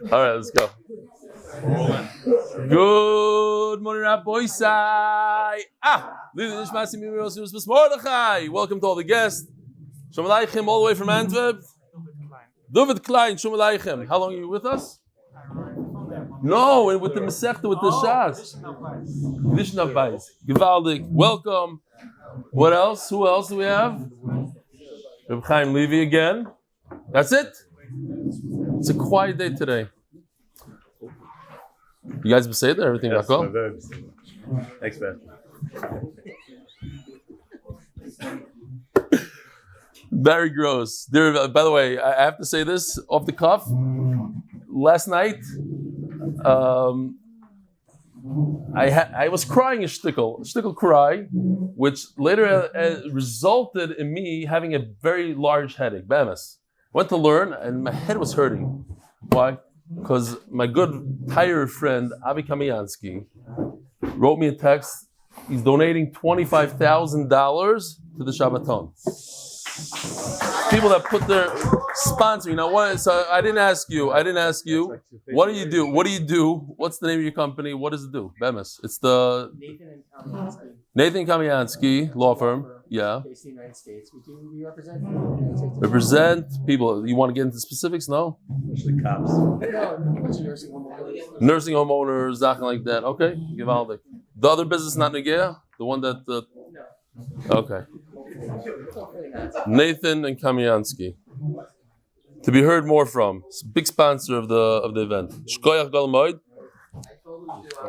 All right, let's go. Good morning, Rabbi Isai. Welcome to all the guests. Shalom Aleichem, all the way from Antwerp. David Klein, Shalom Aleichem. How long are you with us? No, and with the Masechta, with the HaShas. Kiddushin Beis. Givaldik. Welcome. What else? Who else do we have? Reb Chaim Levi again. That's it. It's a quiet day today. You guys say that? Everything yes, well? Thanks, man. Very gross. There, by the way, I have to say this off the cuff. Last night, I was crying a shtickle cry, which later resulted in me having a very large headache. Bemis. Went to learn, and my head was hurting. Why? Because my good tire friend Avi Kamiansky wrote me a text. He's donating $25,000 to the Shabbaton. People that put their sponsor. So I didn't ask you. What do you do? What's the name of your company? What does it do? Bemis. It's the Nathan Kamiansky law firm. Yeah. Based in the United States. We represent people. You want to get into specifics? No? Especially cops. No, a bunch of nursing home owners. Nursing home owners, something like that. Okay. Givaldik. The other business, not Negea? The one that... No. Okay. Nathan and Kamiansky. To be heard more from. It's a big sponsor of the event. Shkoyach Gal Moed.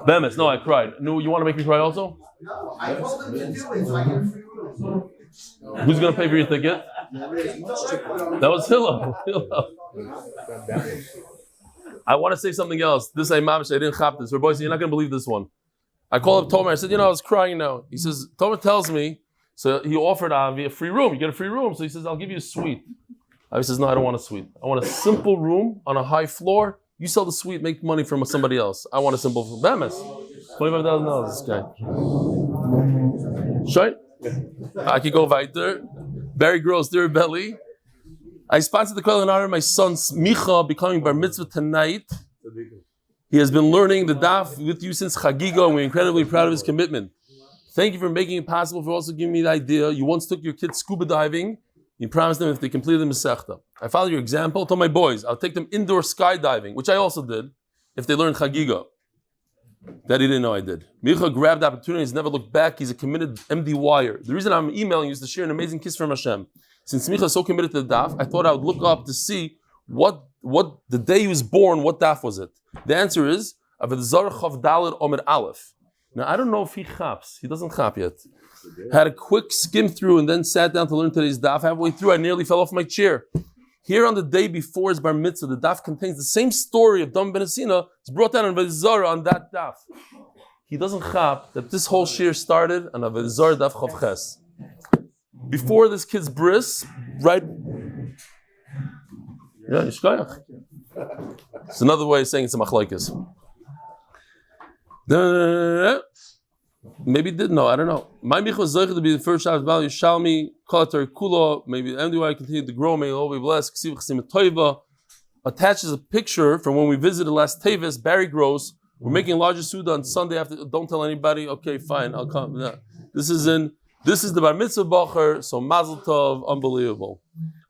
Bemis. No, I cried. No, you want to make me cry also? No, I told him to do it so I get a free room. Who's going to pay for your ticket? That was Hillel. I want to say something else. This I didn't chap this. Rabbi, you're not going to believe this one. I called up Tomer. I said, I was crying now. He says, Tomer tells me, so he offered Avi a free room. You get a free room. So he says, I'll give you a suite. Avi says, no, I don't want a suite. I want a simple room on a high floor. You sell the suite, make money from somebody else. I want a simple Bemis. $25,000, this guy. Shite. I could go weiter. Very gross, dear belly. I sponsored the Kohen honor of my son Micha becoming bar mitzvah tonight. He has been learning the daf with you since Chagiga, and we're incredibly proud of his commitment. Thank you for making it possible, for also giving me the idea. You once took your kids scuba diving. You promised them if they completed the Masechta. I followed your example. I told my boys, I'll take them indoor skydiving, which I also did, if they learned Chagiga. That he didn't know I did. Micha grabbed the opportunity. He's never looked back. He's a committed MD-wire. The reason I'm emailing you is to share an amazing kiss from Hashem. Since Micha is so committed to the daf, I thought I would look up to see what the day he was born, what daf was it? The answer is Aved Zar Chav Daled Amud Aleph. Now I don't know if he chaps. He doesn't chap yet. Had a quick skim through and then sat down to learn today's daf. Halfway through, I nearly fell off my chair. Here on the day before his bar mitzvah, the daf contains the same story of Dam Ben Asina. It's brought down on Aved Zar on that daf. He doesn't chap that this whole shir started on Aved Zar daf Chav Ches. Before this kid's bris, right? Yeah, Yishkayach. It's another way of saying it's a machlokes. Maybe did know, I don't know. My Micha was zeicher to be the first Shabbos Bal Yishalmi Kolatar Kula. Maybe the MDY continued to grow. May all be blessed. Ksiv Chasim Toiva attaches a picture from when we visited last Tevis. Barry Gross. We're making a larger Suda on Sunday after. Don't tell anybody. Okay, fine. I'll come. Yeah. This is the Bar Mitzvah Bacher. So Mazel Tov, unbelievable.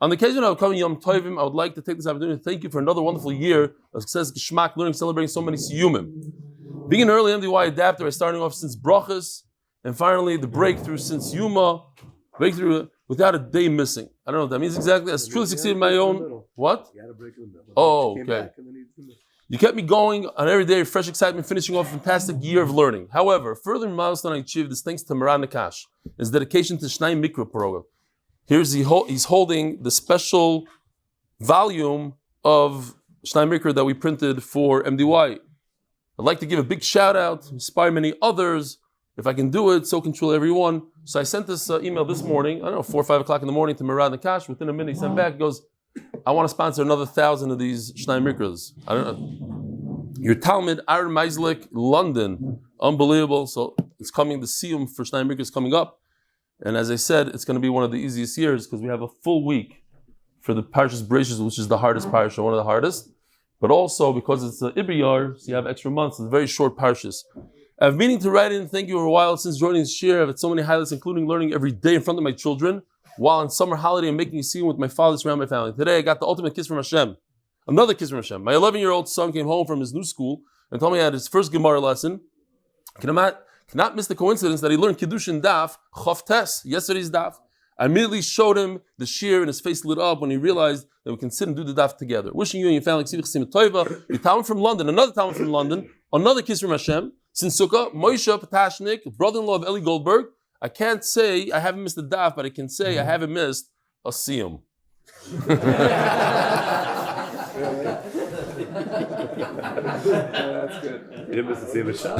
On the occasion of coming Yom Tovim, I would like to take this opportunity to thank you for another wonderful year of success, Geshmak, learning, celebrating so many Siyumim. Being an early MDY adapter, I starting off since Brachas, and finally the breakthrough since Yuma, breakthrough without a day missing. I don't know what that means exactly. I truly succeeded in my own. What? You had a break in the middle. Oh, okay. You kept me going on every day, fresh excitement, finishing off a fantastic year of learning. However, a further milestone I achieved is thanks to Maran Nakash, his dedication to Shnai Mikra program. He's holding the special volume of Shnai Mikra that we printed for MDY. I'd like to give a big shout out, inspire many others. If I can do it, so can truly everyone. So I sent this email this morning, I don't know, 4 or 5 o'clock in the morning to Maran Nakash. Within a minute he sent back, goes, I want to sponsor another 1,000 of these Shnai Mikras. I don't know. Your Talmud, Aaron Meislik, London. Unbelievable. So it's coming, the Siyum for Shnai Mikras is coming up. And as I said, it's going to be one of the easiest years because we have a full week for the Parshas Bereshis, which is the hardest parsha, one of the hardest. but also because it's an Ibriyar, so you have extra months. It's a very short parshas. I have meaning to write in. Thank you for a while since joining this year. I've had so many highlights, including learning every day in front of my children, while on summer holiday and making a Siyum with my father around my family. Today I got the ultimate kiss from Hashem. Another kiss from Hashem. My 11-year-old son came home from his new school and told me he had his first Gemara lesson. Cannot miss the coincidence that he learned Kiddushin Daf, Chavtes, yesterday's Daf. I immediately showed him the shir and his face lit up when he realized that we can sit and do the Daf together. Wishing you and your family the Talmud from London, another Talmud from London, another kiss from Hashem. Since Sukkah, Moshe Patashnik, brother-in-law of Eli Goldberg. I can't say I haven't missed a Daf, but I can say I haven't missed a Siyum. That's good. You didn't miss the same shot.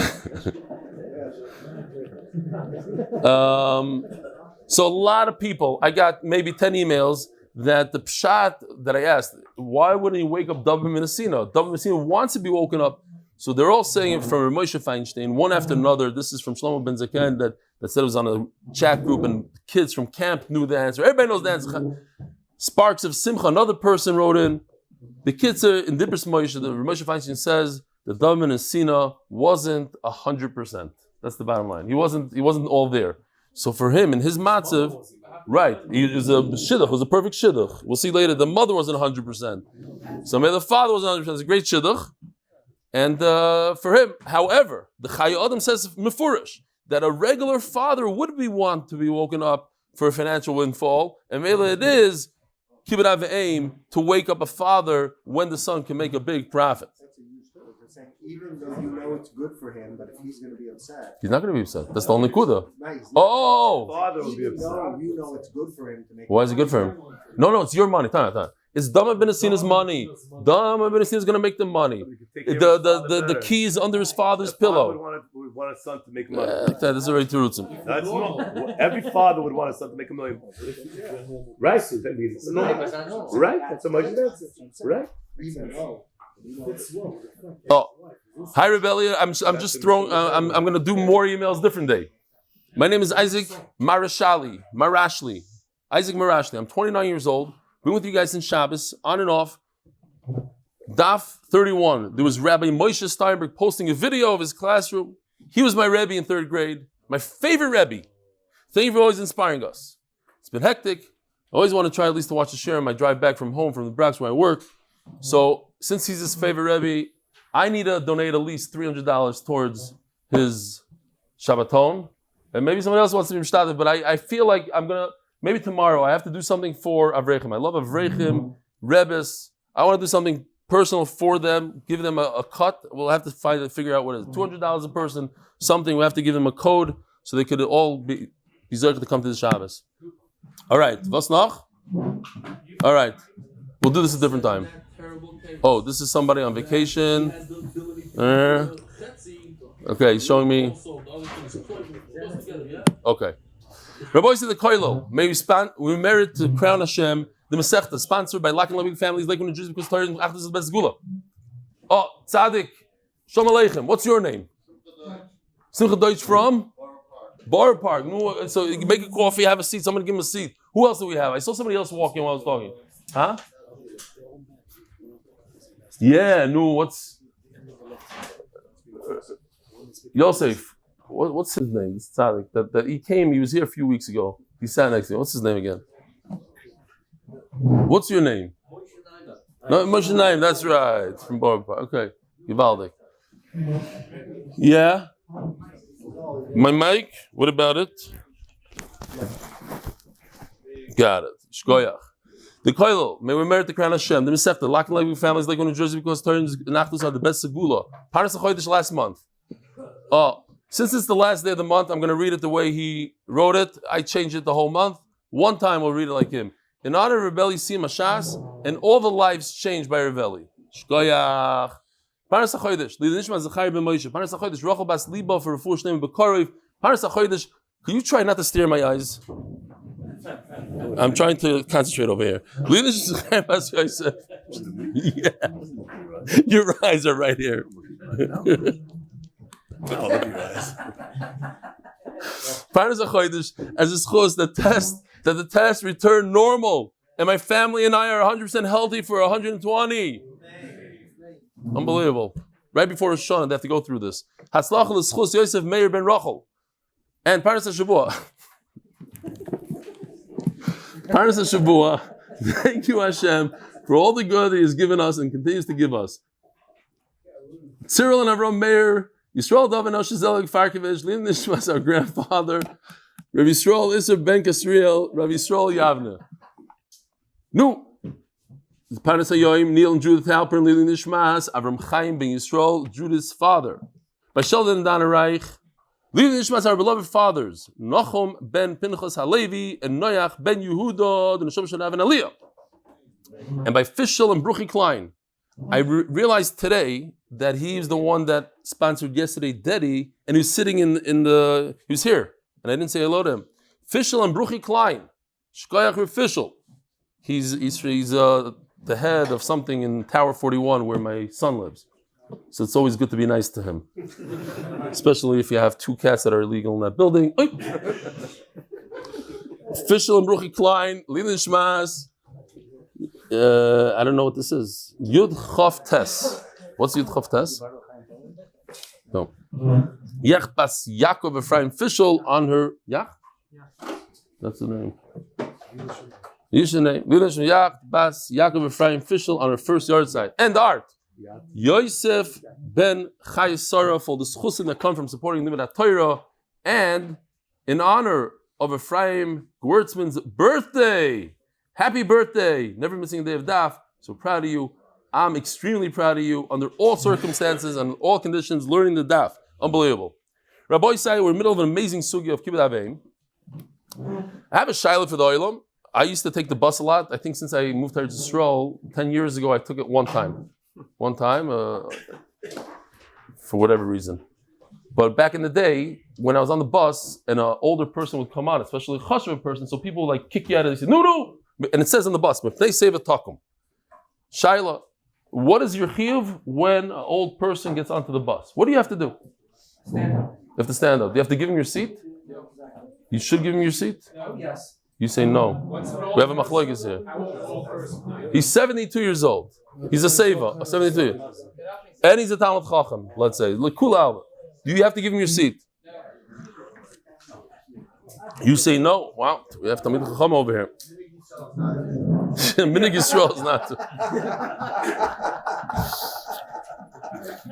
So a lot of people, I got maybe 10 emails that the pshat that I asked, why wouldn't he wake up David Menasina? David Menasina wants to be woken up. So they're all saying it from Moshe Feinstein, one after another. This is from Shelemah ben Zaken that said it was on a chat group and kids from camp knew the answer. Everybody knows the answer. Sparks of Simcha, another person wrote in. The kids are in Dibris Moshe, the Moshe Feinstein says that David Menasina wasn't 100%. That's the bottom line. He wasn't all there. So for him, in his matzav, right, he was a shidduch, was a perfect shidduch. We'll see later, the mother wasn't 100%. So maybe the father wasn't 100%. It's a great shidduch. And for him, however, the Chaya Adam says mefurish that a regular father would want to be woken up for a financial windfall, and maybe it is kibbut aveim to wake up a father when the son can make a big profit. That's a huge story. They're saying even though you know it's good for him, but if he's going to be upset, He's not going to be upset. That's the only kuda. nice. Oh, Father will be Even upset. though you know it's good for him to make. why is it good for him? No, it's your money. Time. It's Dama ben Asina's money. Dama ben Asina is going to make the money. The keys under his father's pillow. Would want a son to make money. That is already Terutzim. That's normal. Every father would want a son to make $1 million. Right? That means it's normal. Right? That's how much it is. Right? Even though. Oh, hi Rebellion. I'm just throwing. I'm going to do more emails different day. My name is Isaac Marashli. Isaac Marashli. I'm 29 years old. Been with you guys since Shabbos, on and off. Daf 31. There was Rabbi Moshe Steinberg posting a video of his classroom. He was my Rebbe in 3rd grade. My favorite Rebbe. Thank you for always inspiring us. It's been hectic. I always want to try at least to watch the share on my drive back from home from the Bronx where I work. So since he's his favorite Rebbe, I need to donate at least $300 towards his Shabbaton. And maybe somebody else wants to be mishtatev, but I feel like I'm going to, maybe tomorrow I have to do something for Avrohom. I love Avrohom, Rebbes. I want to do something personal for them, give them a cut. We'll have to figure out what it is. $200 a person, something. We have to give them a code so they could all be zerk to come to the Shabbos. All right, was noch? All right, we'll do this a different time. Oh, this is somebody on vacation. Okay, he's showing me. Okay. Rabbi said the Koilo, we merit to crown Hashem, the Masechta, sponsored by Lakewood NJ families, Lakewood NJ, because torah and achdus is the best segula. Oh, Tzaddik, Shalom Aleichem, what's your name? Simcha Deutsch from? Bar Park. No, so you make a coffee, have a seat, somebody give him a seat. Who else do we have? I saw somebody else walking while I was talking. Huh? Yeah, no, what's... Yosef. What's his name? This tzaddik that he came. He was here a few weeks ago. He sat next to me. What's his name again? What's your name? No, Moshe Naim. That's right. From Borba. Okay, Givaldik. Yeah. My mic. What about it? Got it. Shkoyach. The Koilo, may we merit the crown Hashem. The Masechta, Lakewood NJ families like New Jersey because torah and achdus are the best segula. Parnas HaChodesh last month. Oh. Since it's the last day of the month, I'm going to read it the way he wrote it. I changed it the whole month. One time we'll read it like him. In honor of Rav Eli, Siyum HaShas, and all the lives changed by Rav Eli. Shkoyach. Parnas HaChodesh. Nishmas Zechariah ben Moshe. Parnas HaChodesh. Rochel bas Leba for Refuah Shelemah b'Korov. Parnas HaChodesh. Can you try not to stare in my eyes? I'm trying to concentrate over here. Yosef. Yeah. Your eyes are right here. Oh, look at you guys. Parnas HaChodesh as a zchut that the test returned normal, and my family and I are 100% healthy for 120. Unbelievable. Right before Rosh Hashanah, they have to go through this. Hatzlocha l'schus Yosef Meir ben Rochel. And Parnas HaShavua. Parnas HaShavua. Thank you, Hashem, for all the good He has given us and continues to give us. Tzirel and Avrohom Meir, Yisroel Dav and Oshazel Farkevich, Lin Nishmas, our grandfather, Rav Yisroel Issur ben Kasriel, Rav Yisroel Yavne. No. Parnas HaYoim, Neil and Judith Halpern, Lili Nishmas, Avram Chaim ben Yisroel, Judith's father. By Sheldon and Dana Reich, Lili Nishmas, our beloved fathers, Nochum ben Pinchas Halevi, and Noach ben Yehuda, the Neshama Shanav and Aliyah. And by Fischel and Bruchi Klein, I realized today that he's the one that sponsored yesterday Dedi, and he was sitting he was here, and I didn't say hello to him. Fischel and Bruchi Klein, Shkoyach Fischel. He's the head of something in Tower 41 where my son lives. So it's always good to be nice to him. Especially if you have 2 cats that are illegal in that building. Fischel and Bruchi Klein, Lili Nishmas. I don't know what this is. Yud Chof Tes. What's Yud Chof Tes? No. Yach Bas Yaakov Ephraim Fischel on her Yach? That's the name. Yisha name. Yach Bas Yaakov Ephraim Fischel on her first yard side. And art. Yosef ben Chayesara for the schusim that come from supporting the torah, and in honor of Ephraim Gewurtzman's birthday. Happy birthday! Never missing a day of daf. So proud of you. I'm extremely proud of you under all circumstances and all conditions. Learning the daf, unbelievable. Rabbi say we're in the middle of an amazing sugya of kibbutz aveim. I have a shaila for the oilam. I used to take the bus a lot. I think since I moved to Yisroel 10 years ago, I took it one time, for whatever reason. But back in the day, when I was on the bus and an older person would come on, especially a chashuv person, so people would like kick you out of it. They say, no. And it says on the bus, if they save a takum. Shaila, what is your chiyuv when an old person gets onto the bus? What do you have to do? Stand up. You have to stand up. Do you have to give him your seat? You should give him your seat? Yes. You say no. We have a machlokes here. He's 72 years old. He's a seva, 72 years. And he's a Talmud Chacham, let's say. Do you have to give him your seat? You say no. Wow, we have Talmud Chacham over here. Minig Yisroel is not.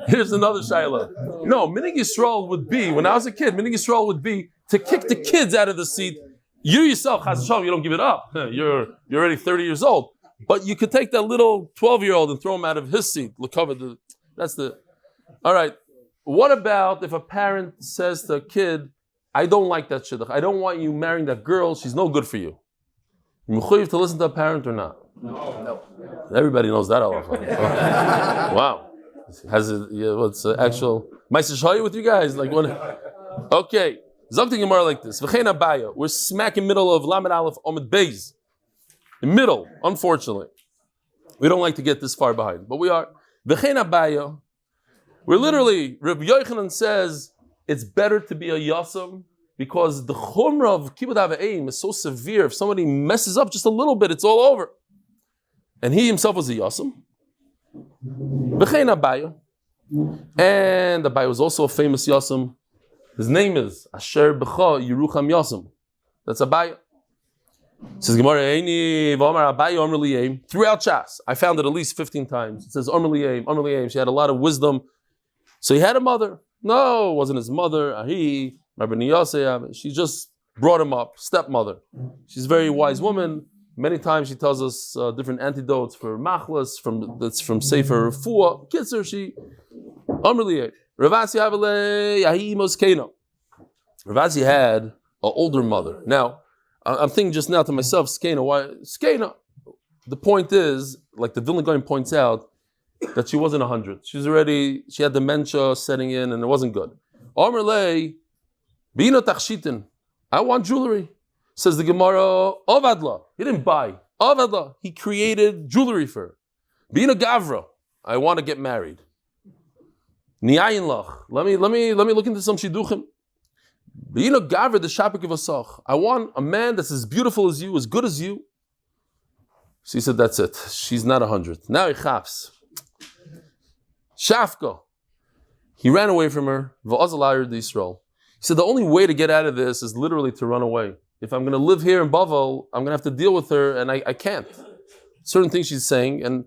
Here's another shaila. No, Minig Yisroel would be, when I was a kid, Minig Yisroel would be to kick the kids out of the seat. You yourself, HaShas, you don't give it up. You're already 30 years old. But you could take that little 12-year-old and throw him out of his seat. All right. What about if a parent says to a kid, I don't like that shidduch. I don't want you marrying that girl. She's no good for you. You mechuyev to listen to a parent or not? No. Everybody knows that. Wow. Has it? Yeah, what's actual? Ma'aseh with you guys? Like what? Okay. Zokti Gemara like this. V'chein abaya. We're smack in middle of Amud Aleph Amud Beis. In middle, unfortunately. We don't like to get this far behind, but we are. V'chein abaya. We're literally. Rabbi Yochanan says it's better to be a yasam, because the chumrah of kibbutz aveim is so severe. If somebody messes up just a little bit, it's all over. And he himself was a yasam. V'chein abaya. And Abaye was also a famous yasam. His name is Asher B'cha Yerucham Yasam. That's Abaye. Says Gemara, Eini v'Amar Abaye Omer Liyem. Throughout HaShas, I found it at least 15 times. It says Omer Liyem, Omer Liyem. She had a lot of wisdom. So he had a mother. No, it wasn't his mother. Ahi, Rabbi Yosef. She just brought him up, stepmother. She's a very wise woman. Many times she tells us different antidotes for machlas, that's from Sefer Refuah. Kitzur, she Omer Liyem. Ravasi had an older mother. Now, I'm thinking just now to myself, Skena, why? Skena. The point is, like the Vilna Gaon points out, that she wasn't 100. She had dementia setting in, and it wasn't good. Omer lei, bino tachshitin. I want jewelry. Says the Gemara, Ovadla. He didn't buy. Ovadla. He created jewelry for her. Bino gavra. I want to get married. Niyayin lach. Let me look into some shidduchim. You know, Gavra the Shapik of Asach. I want a man that's as beautiful as you, as good as you. So he said, that's it. She's not 100. Now he chaps. Shafka. He ran away from her. Issur. He said the only way to get out of this is literally to run away. If I'm going to live here in Bavel, I'm going to have to deal with her, and I can't. Certain things she's saying, and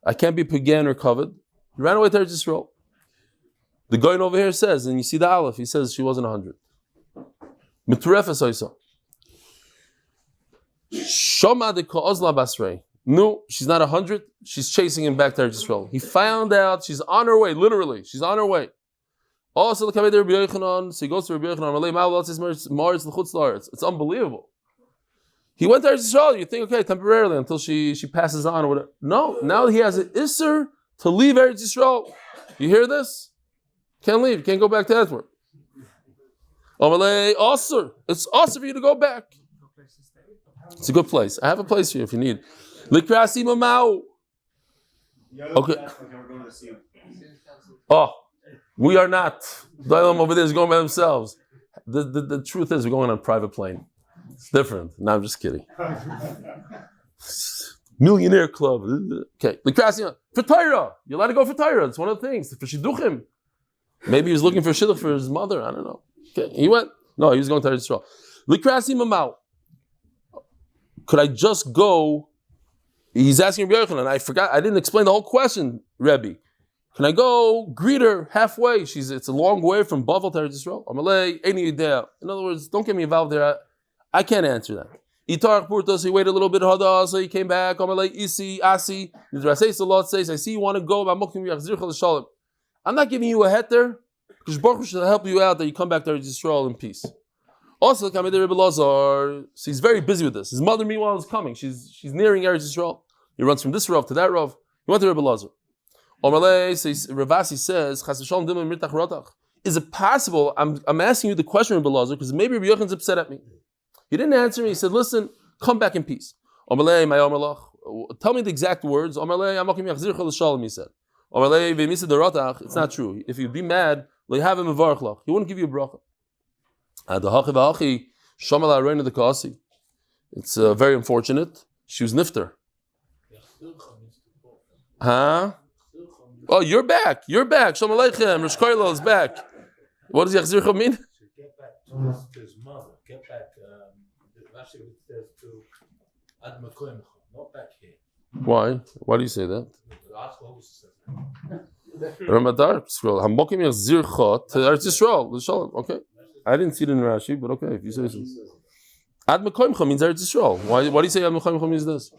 I can't be pagan or covered. He ran away to Yisroel. The guy over here says, and you see the Aleph, he says she wasn't 100. Mitrefes Oisa. Shoma de Kozla Basrei. No, she's not 100. She's chasing him back to Yisroel. He found out she's on her way, literally. She's on her way. Also, so he goes to Rabbi Yochanan. It's unbelievable. He went to Yisroel. You think, okay, temporarily until she passes on or whatever. No, now he has an Issur to leave Eretz Yisrael. You hear this? Can't leave. Can't go back to Edward. Issur. It's awesome for you to go back. It's a good place. I have a place for you if you need. Likrasi Mamau. Okay. Oh, we are not. Dailam over there is going by themselves. The truth is we're going on a private plane. It's different. No, I'm just kidding. Millionaire club. Okay. Likrasi for torah. You're allowed to go for torah. It's one of the things. For shidduchim. Maybe he was looking for shidduch for his mother. I don't know. Okay. He went. No, he was going to Yisroel. Likrasi Mamau. Could I just go? He's asking Rabbi Yochanan, I forgot, I didn't explain the whole question, Rabbi. Can I go greet her halfway? It's a long way from Bavel to Yisroel. Amalei, any idea. In other words, don't get me involved there. I can't answer that. Itarach Purtos, he waited a little bit, so he came back. Amalei, Isi, Asi, the Lord says, I see you want to go, I'm not giving you a heter, because Baruch should help you out that you come back to Yisroel in peace. Also, so he's very busy with this. His mother, meanwhile, is coming. She's nearing Eretz Yisrael. He runs from this Rav to that Rav. He went to Rebbe Lazar. Ravasi says, is it possible? I'm asking you the question, Rebbe Lazar, because maybe Rebbe Yochanan's upset at me. He didn't answer me. He said, listen, come back in peace. Tell me the exact words. He said. It's not true. If you'd be mad, he wouldn't give you a bracha. It's very unfortunate. She was nifter. Huh? Oh, you're back. Shalom Aleichem. Rosh Koilo is back. What does Yachzircha mean? Get back to his mother. Get back. Rashi says to Ad Makoim, not back here. Why? Why do you say that? Ramadar scroll. Hamokim Yachzircha to Eretz Yisrael. Okay. I didn't see it in Rashi, but okay, if you say so. Ad Mekoimcha means Eretz Yisrael. Why do you say Ad Mekoimcha means this?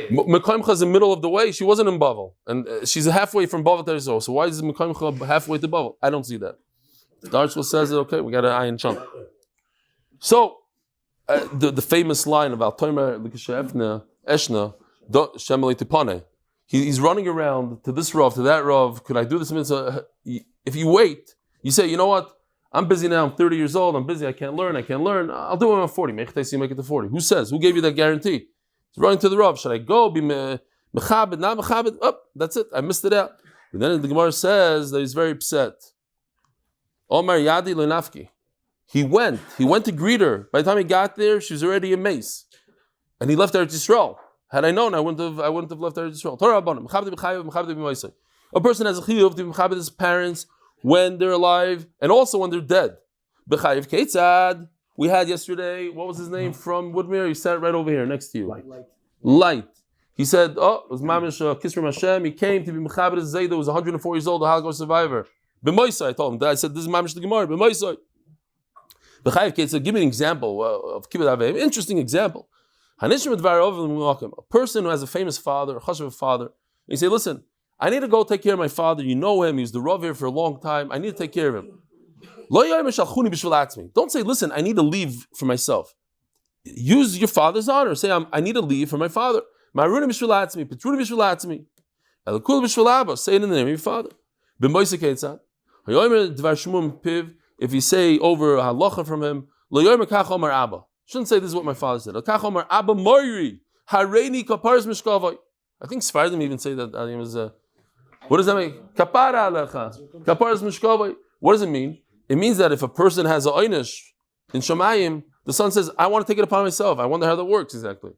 Mekoimcha is in the middle of the way. She wasn't in Bavel. And she's halfway from Bavel to Eretz Yisrael. So why is Mekoimcha halfway to Bavel? I don't see that. The Darshville says it, okay, we got an ayin chunk. So, the famous line about Tomer Likashevna Eshna Shemali Tipane. He's running around to this Rav, to that Rav. Could I do this? If you wait, you say, you know what? I'm busy now. I'm 30 years old. I'm busy. I can't learn. I'll do it when I'm 40. Make it to 40. Who says? Who gave you that guarantee? He's running to the Rav. Should I go? Be mechabed? Not mechabed? Oh, that's it. I missed it out. And then the Gemara says that he's very upset. Omar Yadi Lenafki. He went to greet her. By the time he got there, she was already a mace. And he left Eretz Yisrael. Had I known, I wouldn't have left Eretz Yisrael. Torah Abanim. A person has a chiyuv to be mechabed his parents when they're alive, and also when they're dead. B'chayiv Keitzad. We had yesterday, what was his name from Woodmere? He sat right over here next to you. Light. He said, it was Mamish Kisrim Hashem. He came to be Mechabed Zayda, was 104 years old, a Holocaust survivor. B'moisai, I told him. I said, this is Mamish the Gemara. B'moisai. B'chayiv Keitzad, give me an example of Kibbutz Avim. Interesting example. A person who has a famous father, a chashuv father, and you say, listen, I need to go take care of my father. You know him. He was the Rav here for a long time. I need to take care of him. Don't say, listen, I need to leave for myself. Use your father's honor. Say, I need to leave for my father. Say it in the name of your father. If you say over a halacha from him, shouldn't say this is what my father said. I think Sfardim even say that. What does that mean? Kapara alecha. Kapara is mishkavai. What does it mean? It means that if a person has a einish in Shamayim, the son says, I want to take it upon myself. I wonder how that works exactly.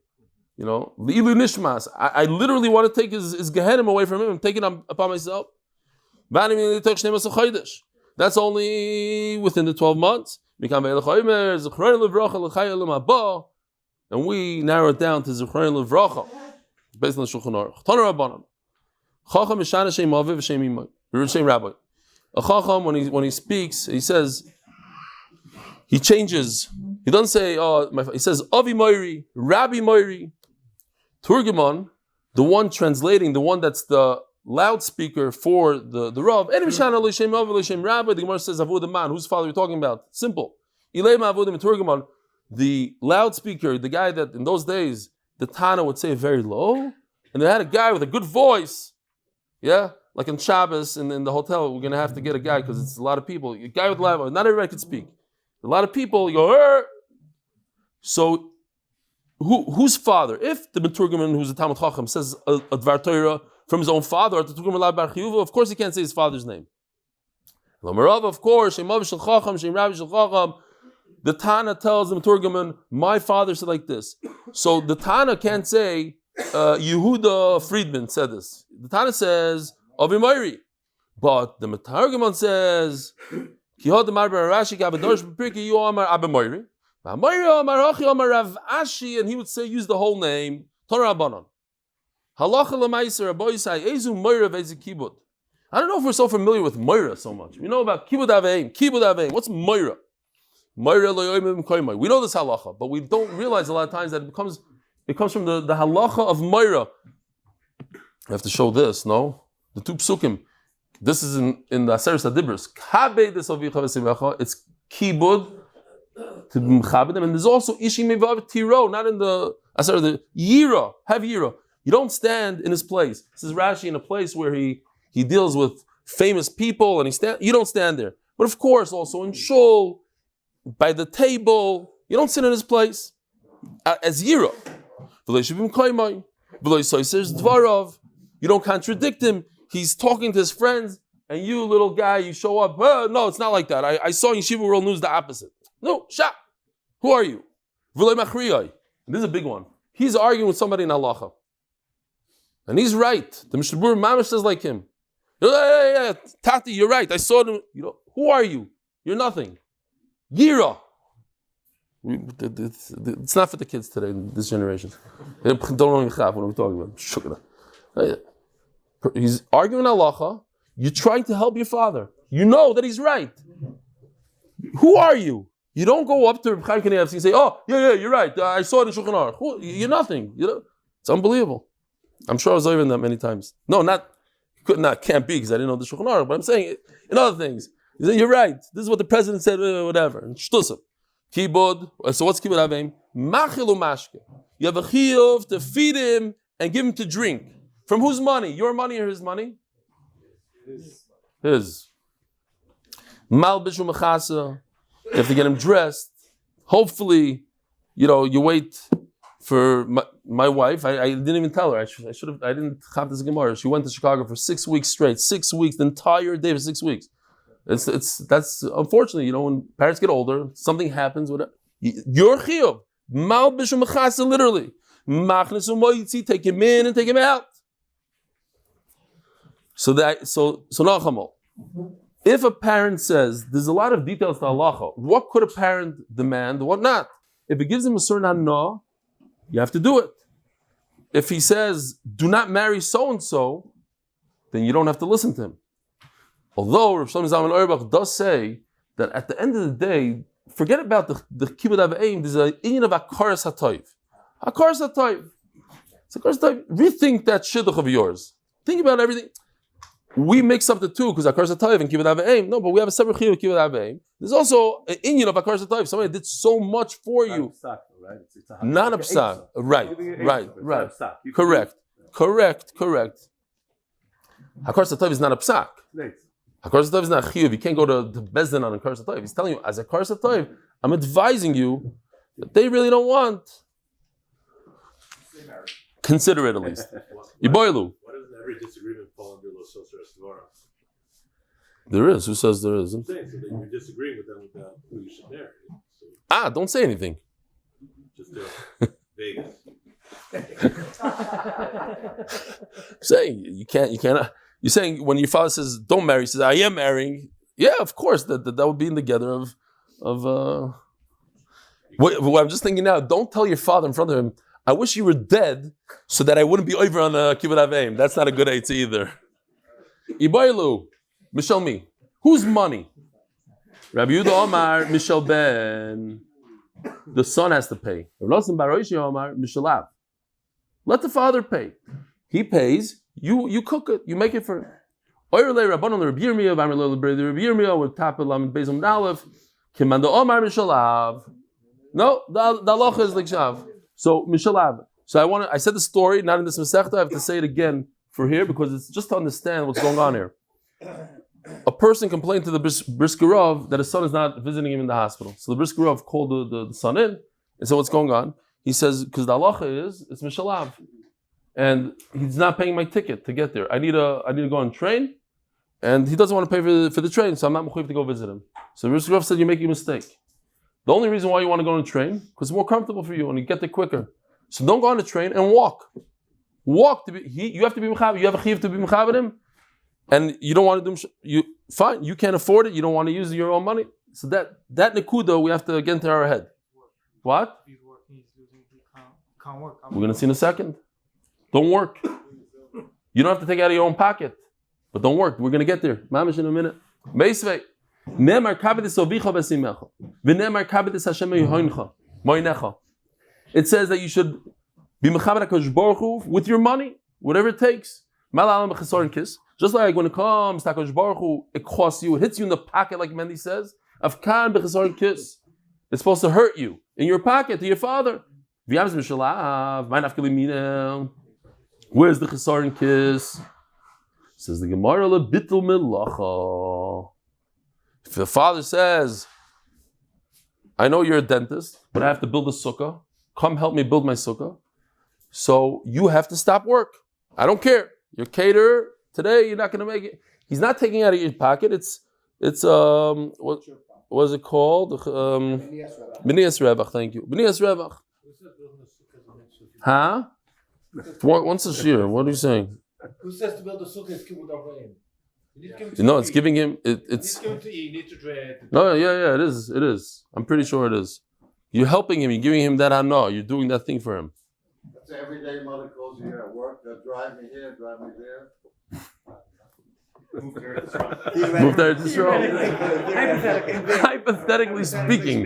You know, Nishmas. I literally want to take his Gehenim away from him and take it upon myself. That's only within the 12 months. And we narrow it down to Zechariah Rochel, based on the Shulchan Aruch. Torah Rabbanan. Chacham Mishana Shem Aviv V'Shem Imay. Shem Rabbi. A Chacham, when he speaks, he says, he changes. He doesn't say, he says, Avi Moiri, Rabbi Moiri. Turgamon, the one translating, the one that's the loudspeaker for the Rav. Any Mishana L'Shem Aviv L'Shem Rabbi. The Gemara says, Avud the man. Whose father are you talking about? Simple. Ilema Avudim Turgamon. The loudspeaker, the guy that in those days, the Tana would say very low, and they had a guy with a good voice, like in Shabbos and in the hotel, we're going to have to get a guy because it's a lot of people. A guy with loud voice, not everybody can speak. A lot of people, you go, Arr! So whose father? If the Meturgaman, who's a Talmud Chacham, says a Dvar Torah from his own father, or the Meturgaman Lav Bar Chiyuva, of course he can't say his father's name. Lomarav, of course, Shem Aviv Shel Chacham, Shem Rabbi Shel Chacham. The Tana tells the Meturgaman, my father said like this. So the Tana can't say, Yehuda Friedman said this. The Tana says, Avi Moiri. But the Meturgaman says, Kihod Amar Barashi Gabadosh B'Pirki Yu Amar Abba Moiri. Moiri Amar Hachi Amar Rav Ashi, and he would say, use the whole name. Torah Rabbanan. Halacha L'Maiser Rabbi Yisai Ezu Moira V'Ezi Kibud. I don't know if we're so familiar with Moira so much. We know about Kibud Aveim. Kibud Aveim. What's Moira? We know this halacha, but we don't realize a lot of times that it comes from the halacha of Moira. I have to show this, no? The two psukim. This is in the Aseres HaDibros. It's kibud to mechabed them, and there's also ishi mevav tiro, not in the Aseres the yira. Have yira. You don't stand in his place. This is Rashi in a place where he deals with famous people, and you don't stand there. But of course, also in shul, by the table, you don't sit in his place as yira. You don't contradict him. He's talking to his friends, and you, little guy, you show up. No, it's not like that. I saw in Yeshiva World News the opposite. No, shah. Who are you? This is a big one. He's arguing with somebody in halacha, and he's right. The Mishnah Mamash says like him. Yeah, Tati, you're right. I saw them. Who are you? You're nothing. Gira. It's not for the kids today, this generation. They don't know what I'm talking about. He's arguing halacha. You're trying to help your father. You know that he's right. Who are you? You don't go up to Reb Chaim Kanievsky and say, "Oh, yeah, you're right. I saw it in Shulchan Aruch." You're nothing. It's unbelievable. I'm sure I was over that many times. No, can't be because I didn't know the Shulchan Aruch. But I'm saying it in other things. He said, you're right. This is what the president said, whatever. And shtusam. Kibud. So what's kibud aveim? Machilu mashke. You have a chiyuv to feed him and give him to drink. From whose money? Your money or his money? His. Malbishu mechasa. You have to get him dressed. Hopefully, you wait for my wife. I didn't even tell her. I didn't have this Gemara. She went to Chicago for 6 weeks straight. 6 weeks, the entire day for 6 weeks. That's unfortunately, when parents get older, something happens. Your chiyuv, malbishu mechasa, literally, machnesu moitzi, take him in and take him out. So nachamol. If a parent says there's a lot of details to halacha, what could a parent demand? What not? If it gives him a certain hana, you have to do it. If he says do not marry so and so, then you don't have to listen to him. Although Rav Shlomo Zalman Auerbach does say that at the end of the day, forget about the kibbud aveim. There's an inyan of akaras hatoiv. Akaras hatoiv. It's akaras hatoiv. Rethink that shidduch of yours. Think about everything. We mix up the two because akaras hatoiv and kibbud aveim. No, but we have a separate chiyuv of kibbud aveim. There's also an inyan of akaras hatoiv. Somebody did so much for you. Not a psak. Right. Correct. Akaras hatoiv is not a psak. HaKaras HaTov is not chiyuv. You can't go to Bezdin on HaKaras HaTov. He's telling you, as a HaKaras HaTov, I'm advising you that they really don't want. Consider it at least. Iboilu. Why doesn't every disagreement fall under Los Sosras Dvara? There is. Who says there isn't? I'm saying, so that you're disagreeing with them about who you should marry. So don't say anything. just Vegas. Saying you can't. You're saying when your father says, don't marry, he says, I am marrying. Yeah, of course, that would be in together of what I'm just thinking now, don't tell your father in front of him, I wish you were dead so that I wouldn't be over on the Kibbutz Aveim. That's not a good idea either. Ibaylu, Mishal Mi. Whose money? Rabbi Yehuda Omar, Mishal Ben. The son has to pay. Let the father pay. He pays, you cook it, you make it for him. No, the halacha is like shav. So mishalav. So I said the story, not in this masechta. I have to say it again for here because it's just to understand what's going on here. A person complained to the briskerov that his son is not visiting him in the hospital. So the briskerov called the son in and said, "What's going on?" He says, "Because the halacha is it's mishalav, and he's not paying my ticket to get there. I need to go on train, and he doesn't want to pay for the train, so I'm not mechuyev to go visit him." So the briskerov said, "You're making a mistake. The only reason why you want to go on a train because it's more comfortable for you and you get there quicker. So don't go on the train and walk. Walk to be. You have to be mechaber. You have a chiyuv to be mechaber him." And you don't want to do fine. You can't afford it. You don't want to use your own money. So that nekuda we have to get into our head. What? He's working. He's losing. He can't work. We're going to see in a second. Don't work. You don't have to take it out of your own pocket, but don't work. We're going to get there. Mamish in a minute. Meisvei. Nemar kabedis ovicha besimecha. V'nemar kabedis Hashem moinecha. It says that you should be mechaber HaKadosh Baruch Hu with your money, whatever it takes. Malalam b'chesorin kiss. Just like when it comes to HaKadosh Baruch Hu, it costs you, it hits you in the pocket, like Mendy says. Afkan b'chesorin kiss. It's supposed to hurt you in your pocket to your father. Where's the chesorin kiss? Says the Gemara lebitul melacha. If the father says, "I know you're a dentist, but I have to build a sukkah. Come help me build my sukkah." So you have to stop work. I don't care. You're caterer. Today you're not going to make it. He's not taking it out of your pocket. It's what was it called? B'niyas Revach. Thank you. B'niyas Revach. Huh? Once a year. What are you saying? Who says to build a sukkah is kibbutz Avrohom? No, it's giving him. It's giving to you. You need to dread. No, yeah, it is. It is. I'm pretty sure it is. You're helping him. You're giving him that hana. You're doing that thing for him. That's every day mother calls you here at work. They'll drive me here, drive me there. Move there to Israel. Move there to Israel. Hypothetically speaking,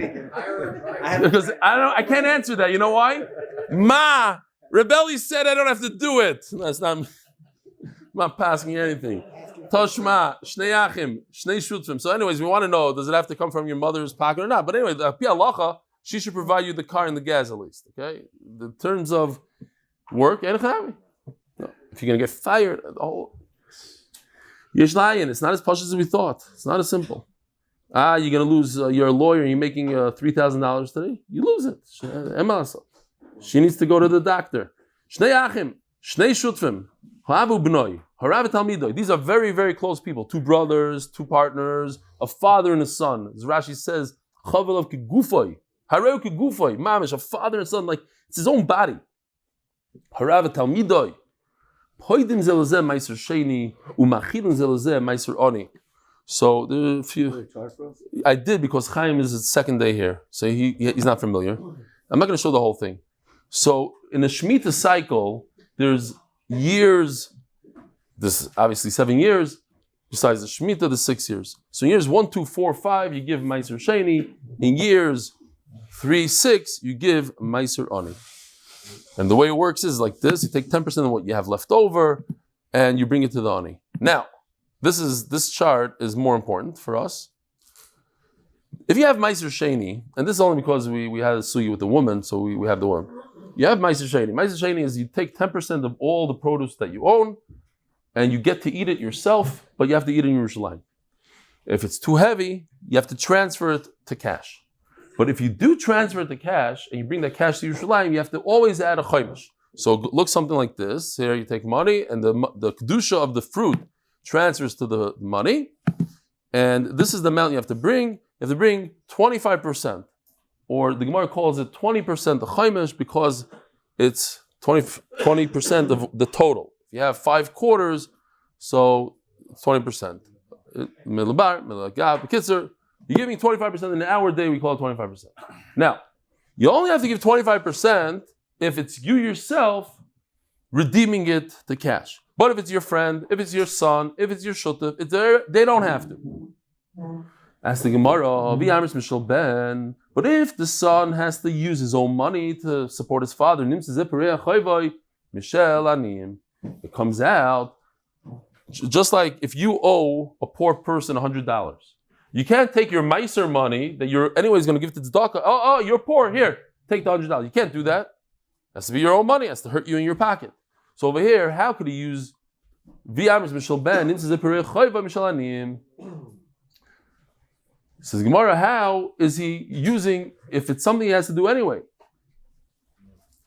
because I can't answer that. You know why? Ma, Rav Eli said I don't have to do it. That's not. I'm not passing anything. Toshma, Shnei Achim, Shnei Shutvim. So, anyways, we want to know: does it have to come from your mother's pocket or not? But anyway, the Pi Halacha, she should provide you the car and the gas at least. Okay, in terms of work, no. If you're gonna get fired, Yeshlayin, it's not as posh as we thought. It's not as simple. You're gonna lose. You're a lawyer. You're making $3,000 today. You lose it. She needs to go to the doctor. Shnei Achim, Shnei Shutvim, Ha'avu B'noi, Harav Talmidoi. These are very, very close people. Two brothers, two partners, a father and a son. As Rashi says, Chavel of Kegufoi, Hareu Kegufoi, Mamish, a father and son, like it's his own body. Harav Talmidoi, Poidim Zelazeh Meiser Sheni, Umachilin Zelazeh Meiser Oni. So there are a few. I did because Chaim is his second day here, so he's not familiar. I'm not going to show the whole thing. So in a Shemitah cycle, there's years. This is obviously 7 years. Besides the Shemitah, the 6 years. So in years 1, 2, 4, 5, you give Meiser Sheni. In years 3, 6, you give Meiser Oni. And the way it works is like this: you take 10% of what you have left over, and you bring it to the Oni. Now, this chart is more important for us. If you have Meiser Sheni, and this is only because we had a suyi with the woman, so we have the woman. You have Meiser Sheni. Meiser Sheni is you take 10% of all the produce that you own, and you get to eat it yourself, but you have to eat it in Yerushalayim. If it's too heavy, you have to transfer it to cash. But if you do transfer it to cash, and you bring that cash to Yerushalayim, you have to always add a chaimish. So it looks something like this. Here you take money, and the kedusha of the fruit transfers to the money, and this is the amount you have to bring. You have to bring 25%, or the Gemara calls it 20% the chaimish because it's 20% of the total. If you have 5 quarters, so it's 20%. You're giving 25% in an hour a day, we call it 25%. Now, you only have to give 25% if it's you yourself redeeming it to cash. But if it's your friend, if it's your son, if it's your shutuf, they don't have to. Ask the Gemara, but if the son has to use his own money to support his father, it comes out, just like if you owe a poor person $100, you can't take your meiser money that you're anyways going to give to tzedakah. Oh, you're poor. Here, take the $100. You can't do that. It has to be your own money. It has to hurt you in your pocket. So over here, how could he use says Gemara, how is he using if it's something he has to do anyway?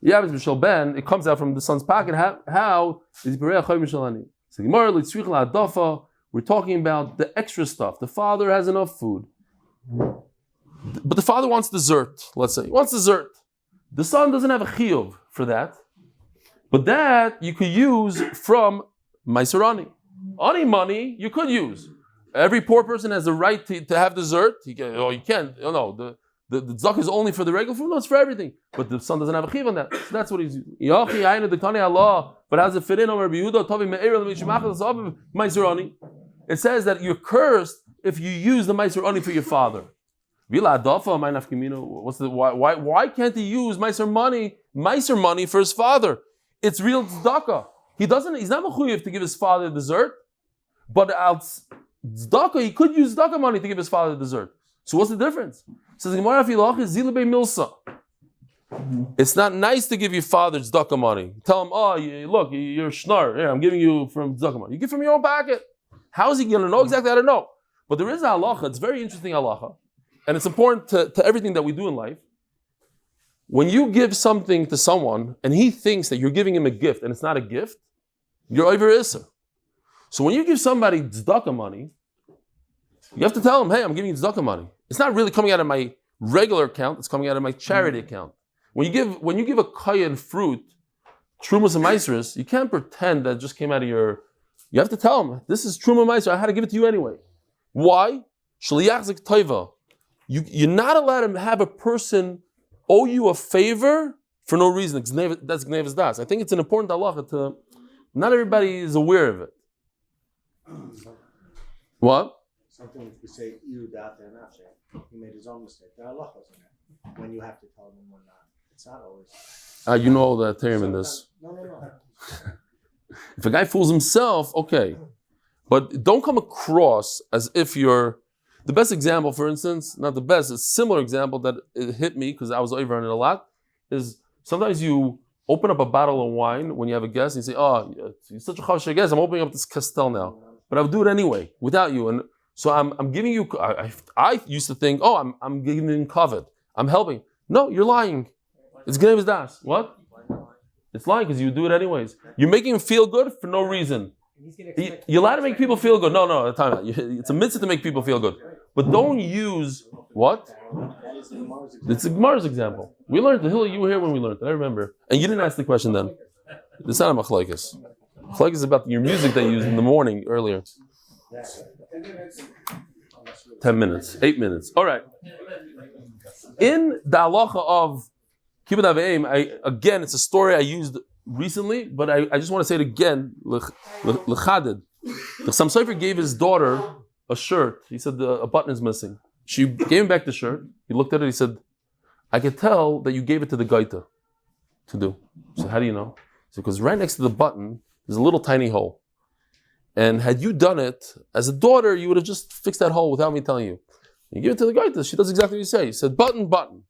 It comes out from the son's pocket. How is he so Gemara, we're talking about the extra stuff. The father has enough food, but the father wants dessert. Let's say he wants dessert. The son doesn't have a chiyuv for that, but that you could use from meiser ani. Ani money you could use. Every poor person has the right to have dessert. You can't. No, the tzedakah is only for the regular food. No, it's for everything. But the son doesn't have a chiyuv on that. So that's what he's using. But how does it fit in? It says that you're cursed if you use the meiser ani for your father. Why can't he use meiser money for his father? It's real tzedakah. He's not mechuyev to give his father dessert, but tzedakah, he could use tzedakah money to give his father dessert. So what's the difference? It says it's not nice to give your father tzedakah money. Tell him, look, you're shnar. Here, I'm giving you from tzedakah money. You give from your own pocket. How is he going to know exactly? I don't know. But there is a halacha. It's very interesting halacha, and it's important to everything that we do in life. When you give something to someone and he thinks that you're giving him a gift and it's not a gift, you're over Issur. So when you give somebody tzedakah money, you have to tell him, hey, I'm giving you tzedakah money. It's not really coming out of my regular account, it's coming out of my charity account. When you give a kayan fruit, trumas and maisris, you can't pretend that it just came out of your... You have to tell him, this is truma maisra, I had to give it to you anyway. Why? Shliach toiva. You're not allowed to have a person owe you a favor for no reason. That's gnevas das. I think it's an important halacha to... Not everybody is aware of it. What? Something which we say, he made his own mistake. There are halachos in it. When you have to tell them or not. It's not always. You know the term in this. No. If a guy fools himself, okay. But don't come across as if you're... The best example, for instance, not the best, a similar example that it hit me, because I was over on it a lot, is sometimes you open up a bottle of wine when you have a guest and you say, you're such a chashish guest, I'm opening up this Castel now. But I'll do it anyway, without you. And so I'm giving you, I used to think, I'm giving him covet. I'm helping. No, you're lying. It's gnevas das. What? It's lying because you do it anyways. You're making him feel good for no reason. You're allowed to make people feel good. No, time out. It's a mitzvah to make people feel good. But don't use what? It's a Gemara's example. We learned the hill. You were here when we learned it. I remember. And you didn't ask the question then. It's not a machlekes. Machlekes is about your music that you used in the morning earlier. 10 minutes. 8 minutes. All right. In the halacha of Kibbud Avim, again, it's a story I used recently, but I just want to say it again. L'chaded. The Sam Sofer gave his daughter a shirt. He said a button is missing. She gave him back the shirt. He looked at it. He said, I could tell that you gave it to the gaita to do. So how do you know? He said, because right next to the button, there's a little tiny hole. And had you done it as a daughter, you would have just fixed that hole without me telling you. You give it to the gaita. She does exactly what you say. He said, button.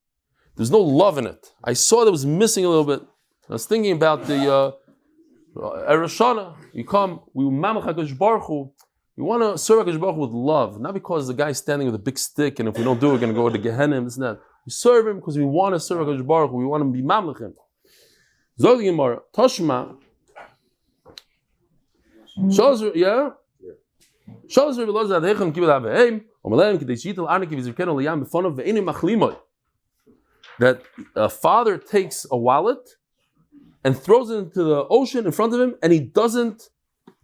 There's no love in it. I saw that it was missing a little bit. I was thinking about the Erev Shana. You come, we mamach HaKadosh Baruch Hu. We want to serve HaKadosh Baruch Hu with love, not because the guy's standing with a big stick, and if we don't do it, we're going to go to Gehenna, this and that. We serve him because we want to serve HaKadosh Baruch Hu. We want to be mamach him. Zog the Gemara, Toshma. Yeah? Shows Rabbi Loza Adhechem Kibbud Avim, Omelem Kidei Shitel Arneki V'Zirkenu Liyam B'Fonav Ve'enim Machlimoy. That a father takes a wallet and throws it into the ocean in front of him, and he doesn't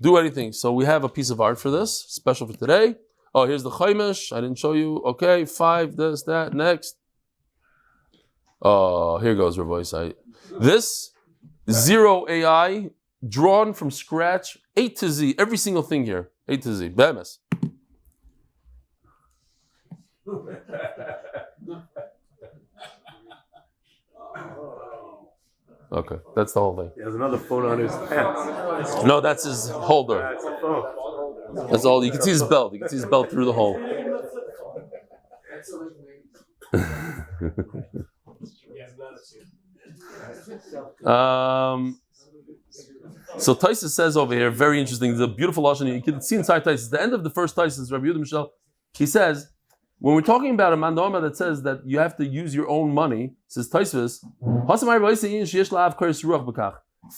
do anything. So we have a piece of art for this, special for today. Oh, here's the Chaimish. I didn't show you. Okay, 5, this, that, next. Oh, here goes Rav Eli. This, 0 AI, drawn from scratch, A to Z, every single thing here, A to Z. Bemes. Okay, that's the whole thing. He has another phone on his pants. No, that's his holder. That's a phone. That's all. You can see his belt. You can see his belt through the hole. So Taisus says over here, very interesting. There's a beautiful lashon. You can see inside Taisus. The end of the first Taisus, Rabbi Michel, he says, when we're talking about a mandama that says that you have to use your own money, says Taisus,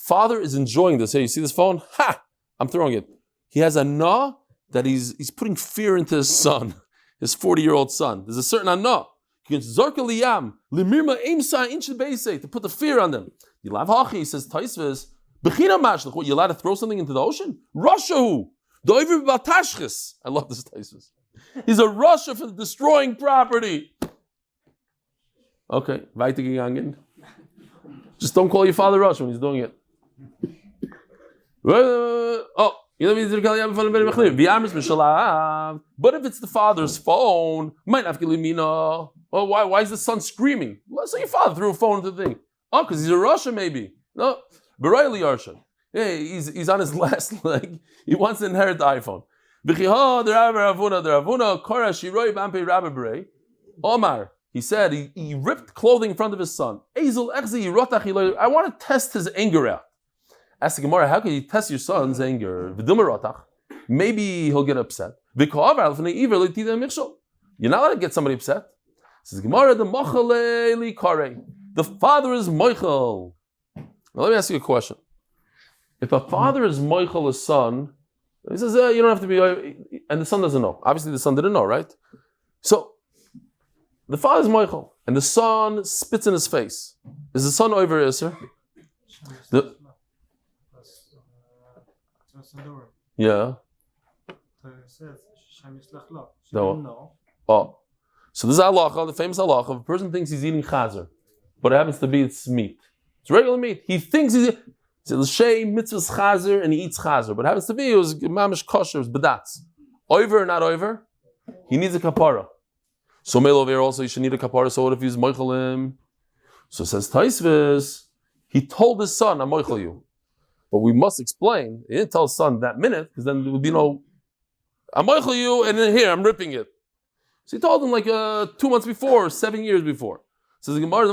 Father is enjoying this. Hey, you see this phone? Ha! I'm throwing it. He has a na that he's putting fear into his son, his 40-year-old son. There's a certain ana. To put the fear on them. He says Taisus, what, you're allowed to throw something into the ocean? Rashahu. I love this Taisus. He's a Russia for destroying property. Okay, weitergegangen. Just don't call your father Russia when he's doing it. But if it's the father's phone, why is the son screaming? Let's say your father threw a phone into the thing. Oh, because he's a Russia maybe. No, Barayli Yarsha. Hey, he's on his last leg. He wants to inherit the iPhone. Omar, he said, he ripped clothing in front of his son. I want to test his anger out. Ask the Gemara, how can you test your son's anger? Maybe he'll get upset. You're not allowed to get somebody upset. Says Gemara, the father is Mochel. Now let me ask you a question. If a father is Mochel, a son, he says, you don't have to be, and the son doesn't know. Obviously the son didn't know, right? So, the father is Mochel, and the son spits in his face. Is the son over Issur? Yeah. No. Oh. So this is halacha, the famous halacha. If a person thinks he's eating chazer, but it happens to be it's meat. It's regular meat. He thinks he's l'shei mitzvahs chazer and he eats chazer, but it happens to be it was mamish kosher, it was bedatz. Over or not over, he needs a kapara. So male over here also he should need a kapara. So what if he's moichelim? So says Taisvis, he told his son, I'm moichel you. But we must explain, he didn't tell his son that minute, because then there would be no, I'm moichel you, and then here, I'm ripping it. So he told him like 2 months before, 7 years before. Says the Gemara,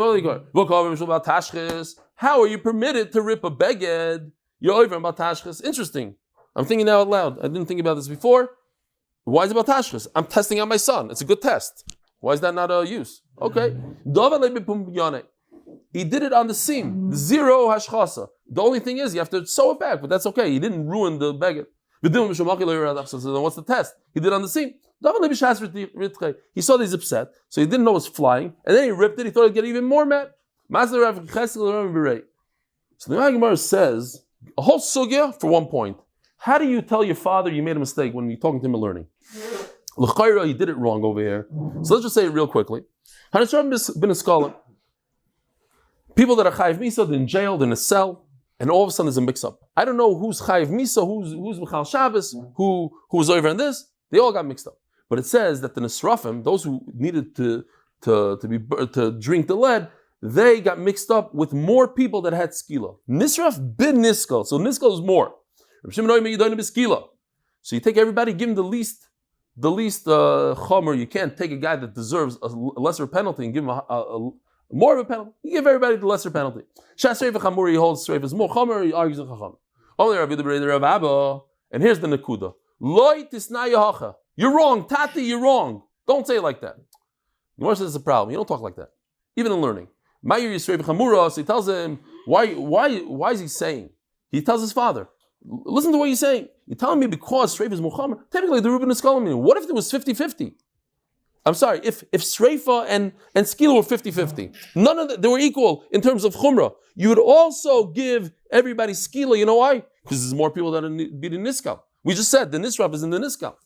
how are you permitted to rip a beged? You're over about tashchis. Interesting. I'm thinking now out loud. I didn't think about this before. Why is it about tashchis? I'm testing out my son. It's a good test. Why is that not a use? Okay. He did it on the seam. 0 hashchasa. The only thing is you have to sew it back, but that's okay. He didn't ruin the beged. So then what's the test? He did it on the seam. He saw that he's upset, so he didn't know it was flying, and then he ripped it. He thought he'd get even more mad. So the Gemara says a whole sugya for 1 point. How do you tell your father you made a mistake when you're talking to him and learning? L'chayra, he did it wrong over here. So let's just say it real quickly. Hanashram been a scholar. People that are chayiv misa, they're in jail, they're in a cell, and all of a sudden there's a mix-up. I don't know who's chayiv misa, who's Michal Shabbos, who's over in this. They all got mixed up. But it says that the Nisrafim, those who needed to drink the lead, they got mixed up with more people that had skila. Nisraf bin niskal, so niskal is more. So you take everybody, give him the least chomer. You can't take a guy that deserves a lesser penalty and give him a more of a penalty. You give everybody the lesser penalty. Shas Reif Chamur, he holds Reif is more chomer, he argues a chacham. Only Rabbi Abba, and here's the nekuda. Loi tisna yahacha. You're wrong, Tati, you're wrong. Don't say it like that. Gemara says it's a problem. You don't talk like that. Even in learning. Ma'ir Yisroel b'chamura, so he tells him, why is he saying? He tells his father, listen to what you're saying. You're telling me because Sreifa is Muhammad. Typically the Reuben is calling me. What if it was 50-50? I'm sorry, if Sreifa and Skila were 50-50, none of them, they were equal in terms of Chumrah. You would also give everybody Skila, you know why? because there's more people that are be the niskal. We just said the nisraf is in the niskal.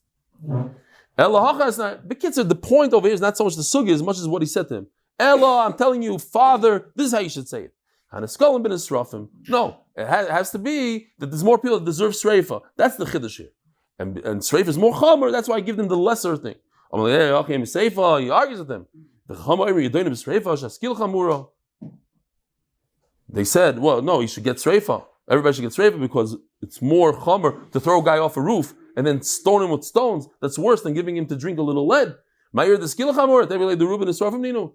Ella is not. The point over here is not so much the sugi as much as what he said to him. Ella, I'm telling you, father, this is how you should say it. No, it has to be that there's more people that deserve sreifa. That's the chiddush here. And sreifa is more chamer, that's why I give them the lesser thing. I'm like, hey, okay, seifa, he argues with them. The chamer, you're doing sreifa, shaskil chamura. They said, well, no, you should get sreifa. Everybody should get sreifa because it's more chamer to throw a guy off a roof and then stone him with stones. That's worse than giving him to drink a little lead. Ma'ir the skil chamura, they relate the Reuben is from Nino.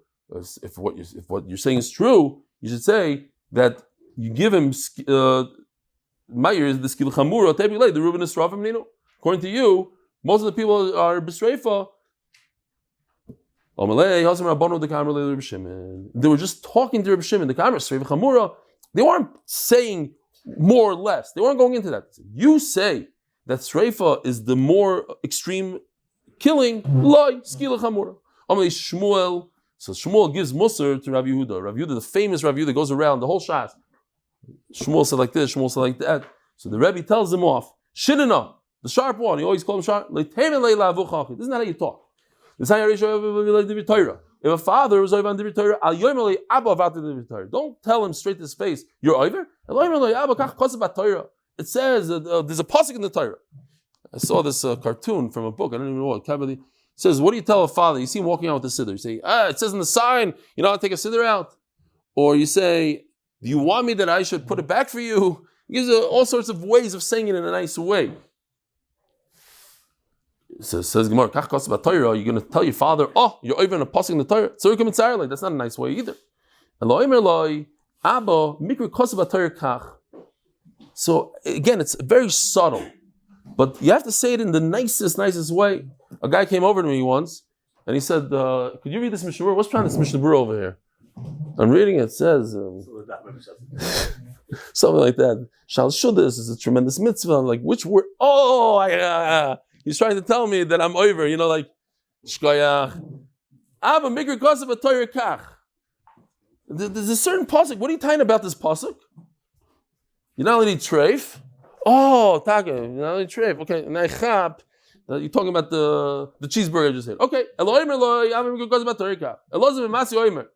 If what you're saying is true, you should say that you give him Ma'ir is the skil chamura, they relate the Reuben is from Nino. According to you, most of the people are b'sreifa. They were just talking to Rabbi Shimon. The camera, sreifa chamura. They weren't saying more or less. They weren't going into that. You say that sreifa is the more extreme killing. Loi skila chamura. Shmuel. So Shmuel gives Musar to Rav Yehuda. Rav Yehuda, the famous Rav Yehuda, goes around the whole Shas. Shmuel said like this, Shmuel said like that. So the Rebbe tells him off. Shidana, the sharp one, he always calls him sharp. This is not how you talk. This is how you torah. If a father was over on the torah, don't tell him straight to his face, you're over. It says there's a pasuk in the Torah. I saw this cartoon from a book. I don't even know what. It says, what do you tell a father? You see him walking out with the siddur. You say, it says in the sign, you know how to take a siddur out. Or you say, do you want me that I should put it back for you? He gives all sorts of ways of saying it in a nice way. Says Gemara, you're going to tell your father, you're over in a pasuk in the Torah. That's not a nice way either. So again, it's very subtle. But you have to say it in the nicest way. A guy came over to me once, and he said, could you read this Mishnah Berurah? What's trying this Mishnah Berurah over here? I'm reading it. It says, something like that. Shal Shudas is a tremendous mitzvah. I'm like, which word? He's trying to tell me that I'm over, like, Shkoyach. Abba, Mikra Kosev a Torah Kach. There's a certain pasuk. What are you talking about this pasuk? You're not only treif. Taka, you're not only treif. Okay, and I chap. You're talking about the cheeseburger I just had. Okay. Elohim Eloi, Abba, Mikra Kosev a Torah Kach. Elozim Masi Oimer.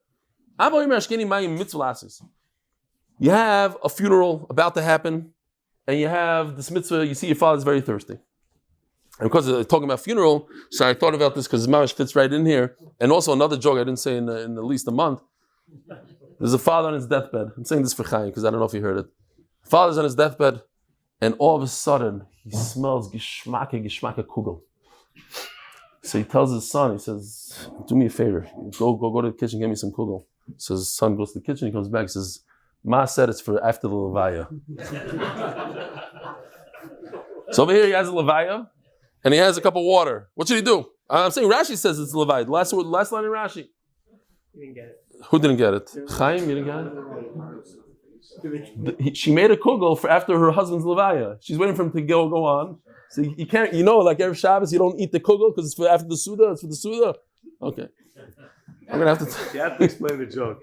Abba Oimer Ashkeni Mayim Mitzvah Lasis. You have a funeral about to happen, and you have this mitzvah, you see your father's very thirsty. And because they're talking about funeral, so I thought about this because Mamash fits right in here. And also another joke I didn't say in at least a month. There's a father on his deathbed. I'm saying this for Chaim because I don't know if you heard it. Father's on his deathbed, and all of a sudden he smells geschmacke kugel. So he tells his son, he says, do me a favor, go to the kitchen, get me some kugel. So his son goes to the kitchen, he comes back, he says, Ma said it's for after the levaya. So over here he has a levaya, and he has a cup of water. What should he do? I'm saying Rashi says it's levaya. The last line in Rashi. You didn't get it. Who didn't get it? Chaim, you didn't get it? She made a kugel for after her husband's levaya. She's waiting for him to go on. So you can't, like every Shabbos you don't eat the kugel because it's for after the Suda. It's for the Suda. Okay. I'm gonna have to. You have to explain the joke.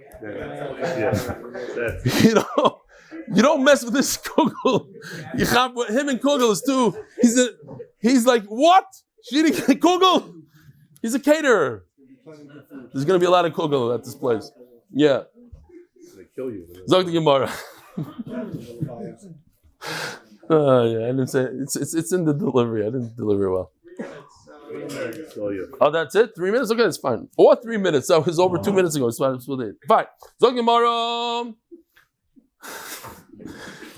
You don't mess with this kugel. Him and kugel is too. He's like, what? She didn't get kugel? He's a caterer. There's gonna be a lot of kugel at this place. Yeah. They kill you. Zog the Gemara. I didn't say it's in the delivery. I didn't deliver well. Oh, that's it? 3 minutes? Okay, that's fine. Or 3 minutes. That was over 2 minutes ago. It's fine. Zog Gemara.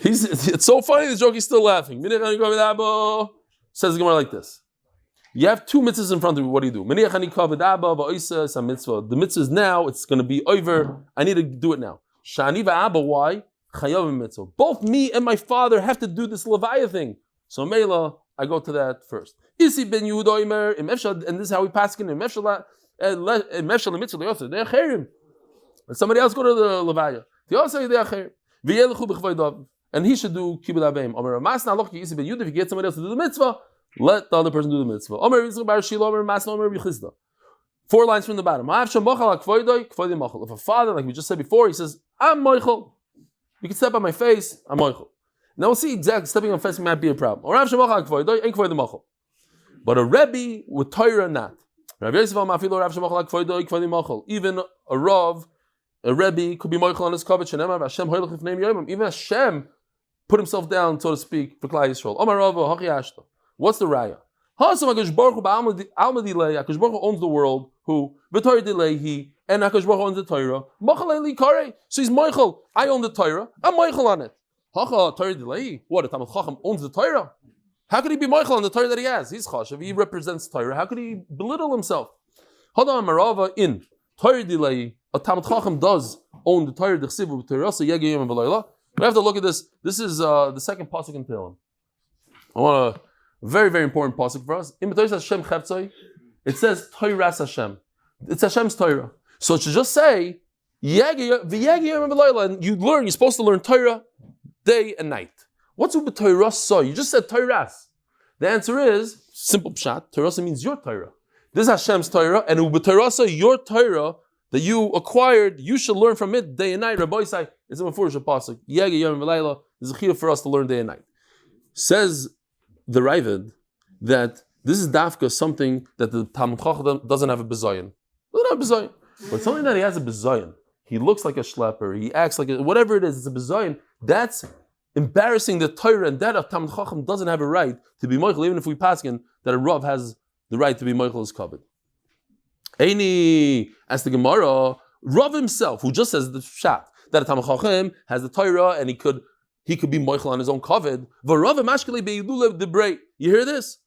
It's so funny, the joke, he's still laughing. Says the Gemara like this. You have 2 mitzvahs in front of you. What do you do? The mitzvah is now, it's going to be over. I need to do it now. Why? Both me and my father have to do this levaya thing. So Mela, I go to that first. Isi ben Yehuda Omer, and this is how we pass in and somebody else go to the levaya. And he should do kibbud aveim. Omer masna loch isi ben Yehuda. If you get somebody else to do the mitzvah, let the other person do the mitzvah. Omer Yisroel bar Shilo, Omer masna, Omer b'chizda. 4 lines from the bottom. If a father, like we just said before, he says, I'm moichel. You can step on my face, I'm moichel. Now we'll see exactly stepping on fence might be a problem. Or Rav Shemach HaKvoido, ain't Kvoid the Machal. But a Rebbe with Torah not. Rav Yosef Mafilo Rav Shemach HaKvoido, ain't Kvoid the Machal. Even a Rav, a Rebbe could be Moichel on his covet. Shelemah Hashem Hoylech Lifnei Yomim. Even Hashem put himself down, so to speak, for Klal Yisrael. Omar Rava Hachi Ashta. What's the raya? HaKadosh Baruch Hu ba'alma dilei. HaKadosh Baruch Hu owns the world. Who v'Torah dilei he, and HaKadosh Baruch Hu owns the Torah. Machal Eli Karei. So he's Moichel. I own the Torah. I'm Moichel on it. Hacha Torah dilei. What? A Talmid Chacham owns the Torah. How could he be Moichel on the Torah that he has? He's Chashav. He represents Torah. How could he belittle himself? Hold on, Marava in Torah dilei. A Talmid Chacham does own the Torah. D'chsivu b'Torah. So yegi yom v'layla. We have to look at this. This is the second pasuk in Tehillim. I want a very, very important pasuk for us. In B'Torah Hashem Cheptzoi, it says Torah's Hashem. It's Hashem's Torah. So it should just say Yegi Yom V'Layla, and you're supposed to learn Torah day and night. What's U'B'Torah so? You just said Torah's. The answer is simple pshat. Torah means your Torah. This is Hashem's Torah, and U'B'Torah so your Torah that you acquired, you should learn from it day and night. Rabbi say it's a mefurish pasuk. Yegi Yom V'Layla is a chiyuv for us to learn day and night. Says the Ravid that this is dafka something that the Talmid Chacham doesn't have a bezayin. Doesn't have a bezayin. But something that he has a bezayin. He looks like a schlepper. He acts like whatever it is. It's a bezayin. That's embarrassing the Torah, and that a Talmid Chacham doesn't have a right to be moichel, even if we paskin that a Rav has the right to be moichel is covered. Eini, as the Gemara, Rav himself, who just says the pshat that a Talmid Chacham has the Torah and he could be moichel on his own covet. You hear this?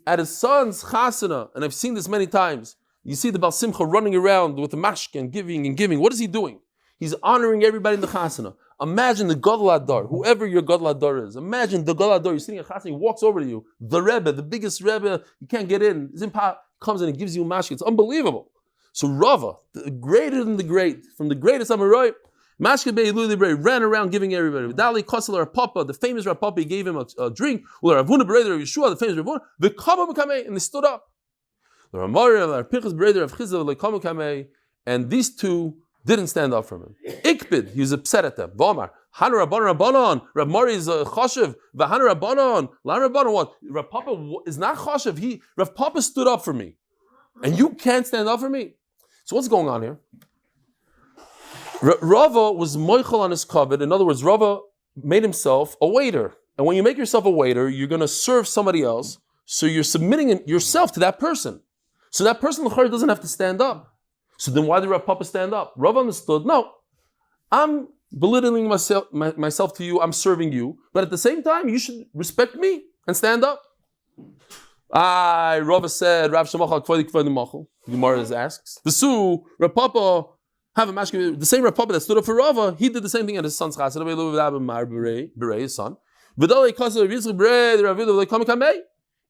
At his son's chasana, and I've seen this many times, you see the Baal Simcha running around with the mashke and giving. What is he doing? He's honoring everybody in the chasana. Imagine the Gadol Adar, whoever your Gadol Adar is. Imagine the Gadol Adar, you're sitting at chasana, he walks over to you. The Rebbe, the biggest Rebbe, you can't get in. Zimpa comes in and gives you a mashke. It's unbelievable. So Rava, greater than the great, from the greatest Amorai, Mashke Be'ilui ran around giving everybody. Dali Kasriel Rav Papa, the famous Rav Papa, he gave him a drink. Well, Ravuna Bereder Rav Yeshua, the famous Ravuna, V'kama B'kamei, and they stood up. The Ramari Rav Pinchas Bereder Rav Chizah V'kama B'kamei, and these two didn't stand up from him. Ikbid, he was upset at them. V'amar, Hanu Rabbanon, Rav Mari is Chashiv, V'hanu Rabbanon, Lan Rabbanon, what? Rav Papa is not Chashiv, Rav Papa stood up for me. And you can't stand up for me? So what's going on here? Rava was moichel on his covet. In other words, Rava made himself a waiter. And when you make yourself a waiter, you're going to serve somebody else. So you're submitting yourself to that person. So that person doesn't have to stand up. So then why did Rav Papa stand up? Rava understood, no, I'm belittling myself to you, I'm serving you. But at the same time, you should respect me and stand up. Rava said, Rav Shemach HaKvodik Kvodim Machal. The Gemara asks, V'su, Rav Papa, have a mashke, the same Rav Papa that stood up for Rava, he did the same thing at his son's chasana, his son.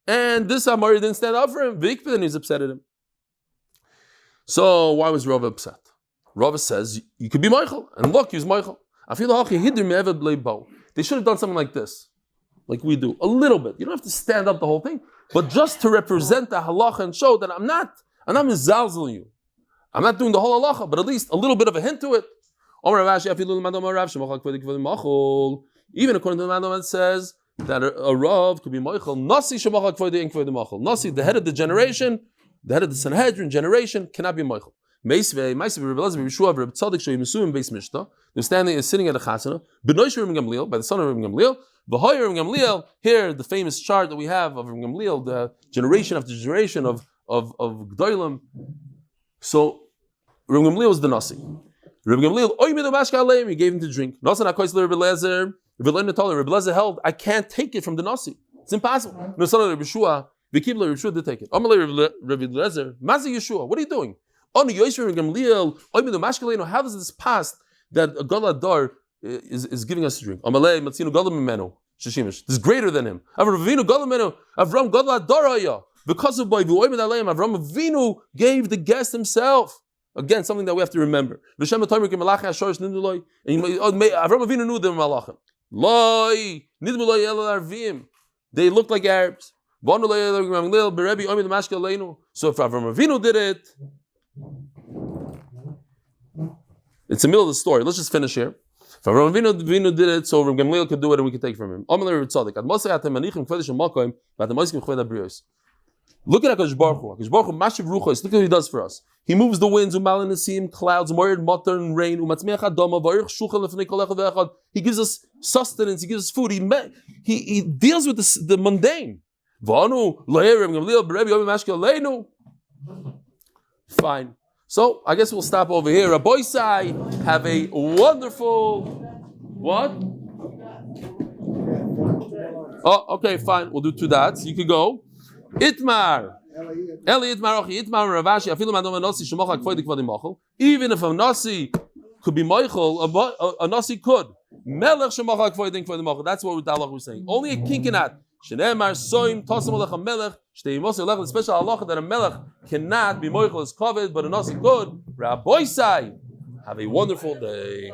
And this Amari didn't stand up for him, and he's upset at him. So why was Rava upset? Rava says, you could be Michael, and look, he was Michael. They should have done something like this, like we do, a little bit. You don't have to stand up the whole thing, but just to represent the halacha and show that I'm not mizalzel you. I'm not doing the whole halacha, but at least a little bit of a hint to it. Even according to the Madam, it says that a Rav could be Moichel. Nasi, the head of the generation, the head of the Sanhedrin generation, cannot be Moichel. They're standing, sitting at a chasana, by the son of Rabbi Gamliel. Here, the famous chart that we have of Rabbi Gamliel, the generation after generation of Gdolim. So Rabbi Gamliel was the Nasi. Rabbi Gamliel, he gave him to drink. Rabbi Lezer held, I can't take it from the Nasi. It's impossible. No son of Rabbi Yeshua, Yeshua did take it. Rabbi Lezer, Mazi Yeshua, what are you doing? How does this pass that a Gadol Adar is giving us a drink? This is greater than him. Avram Gadol Adar. Because of Avram Avinu gave the guest himself. Again, something that we have to remember. Avram Avinu knew them malachim. They looked like Arabs. So if Avram Avinu did it, it's the middle of the story. Let's just finish here. If If Rav Vinu did it, so Rav Gamliel could do it and we could take from him. Look at HaKadosh Baruch Hu. HaKadosh Baruch Hu, Mashiv Ruchos. Look at what he does for us. He moves the winds, Umalin Nesim, clouds, Morid, Matar, and rain, Umatzmeach Adama, Varich Shuchel, Lefnei Kol Echad Ve'echad. He gives us sustenance, he gives us food, he deals with the mundane. Fine. So, I guess we'll stop over here. Rabbi Sai, have a wonderful... What? Oh, okay, fine. We'll do 2 dots. You could go. Itmar. Eli Itmar, Itmar, Ravashi, Afilu Madom Nasi, Shemocha Kvoidik Vadimachel. Even if a Nasi could be Michael, a Nasi could. Melech Shemocha Kvoidik Vadimachel. That's what Dalach was saying. Only a kinkinat. Shenemar Soim Tosam Alech a Melech. Shtei Moshe Alech. The special halacha that a Melech cannot be Michael as covered, but a Nasi could. Rabbi Sai, have a wonderful day.